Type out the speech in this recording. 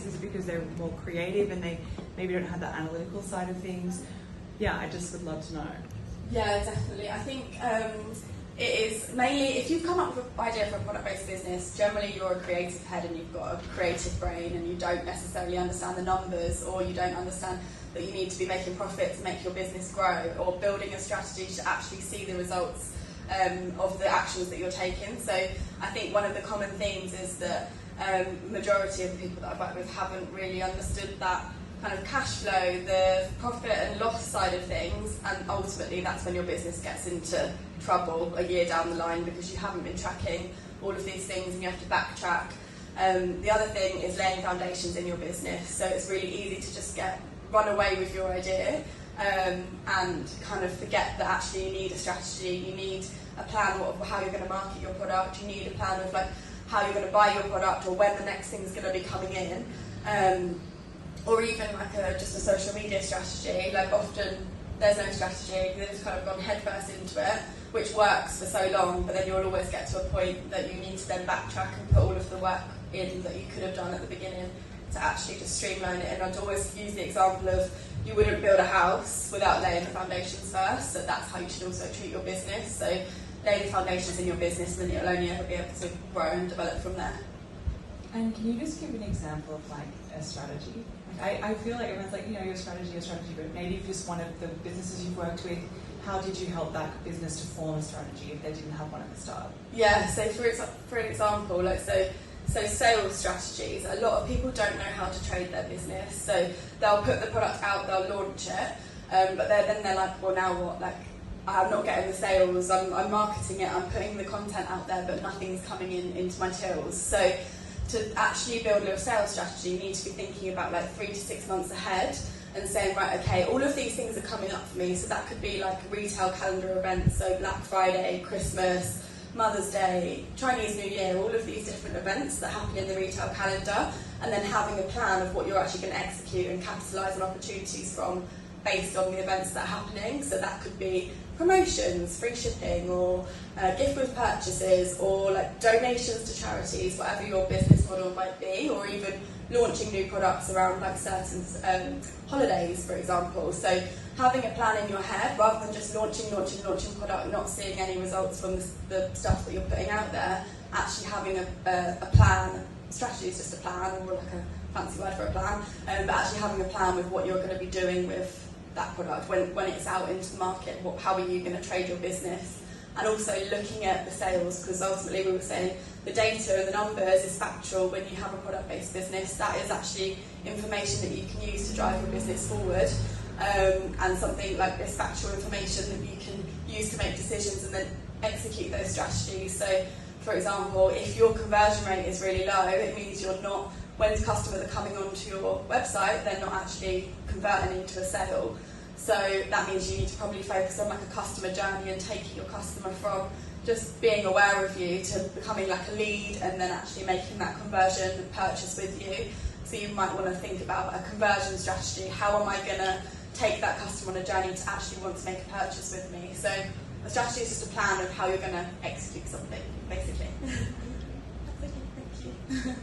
business? Is it because they're more creative and they maybe don't have that analytical side of things? Yeah, I just would love to know. Yeah, definitely. I think it is mainly, if you've come up with an idea for a product-based business, generally you're a creative head and you've got a creative brain and you don't necessarily understand the numbers, or you don't understand that you need to be making profit to make your business grow, or building a strategy to actually see the results of the actions that you're taking. So I think one of the common themes is that majority of the people that I've worked with haven't really understood that kind of cash flow, the profit and loss side of things, and ultimately that's when your business gets into trouble a year down the line, because you haven't been tracking all of these things and you have to backtrack. The other thing is laying foundations in your business. So it's really easy to just run away with your idea and kind of forget that actually you need a strategy, you need a plan of how you're going to market your product, you need a plan of like how you're going to buy your product or when the next thing's going to be coming in. Or even like just a social media strategy. Like often there's no strategy, they've just kind of gone headfirst into it, which works for so long, but then you'll always get to a point that you need to then backtrack and put all of the work in that you could have done at the beginning to actually just streamline it. And I'd always use the example of you wouldn't build a house without laying the foundations first, so that's how you should also treat your business. So lay the foundations in your business and then you'll only ever be able to grow and develop from there. And can you just give an example of like a strategy? I feel like everyone's like, your strategy, but maybe just one of the businesses you've worked with, how did you help that business to form a strategy if they didn't have one at the start? Yeah, so for an example, like so sales strategies, a lot of people don't know how to trade their business. So they'll put the product out, they'll launch it, but then they're like, well, now what? Like, I'm not getting the sales, I'm marketing it, I'm putting the content out there, but nothing's coming into my tills. So to actually build a sales strategy, you need to be thinking about like 3 to 6 months ahead and saying, right, okay, all of these things are coming up for me. So that could be like retail calendar events, so Black Friday, Christmas, Mother's Day, Chinese New Year, all of these different events that happen in the retail calendar, and then having a plan of what you're actually going to execute and capitalise on opportunities from based on the events that are happening. So that could be promotions, free shipping, or gift with purchases, or like donations to charities, whatever your business model might be, or even launching new products around like certain holidays, for example. So having a plan in your head rather than just launching product, not seeing any results from the stuff that you're putting out there, actually having a plan. Strategy is just a plan, or like a fancy word for a plan, but actually having a plan with what you're going to be doing with that product when it's out into the market. How are you going to trade your business? And also looking at the sales, because ultimately we were saying the data and the numbers is factual. When you have a product-based business, that is actually information that you can use to drive your business forward, and something like this factual information that you can use to make decisions and then execute those strategies. So for example, if your conversion rate is really low, it means you're not, when customers are coming onto your website, they're not actually converting into a sale. So that means you need to probably focus on like a customer journey and taking your customer from just being aware of you to becoming like a lead and then actually making that conversion and purchase with you. So you might want to think about a conversion strategy. How am I going to take that customer on a journey to actually want to make a purchase with me? So a strategy is just a plan of how you're going to execute something, basically. That's okay, thank you.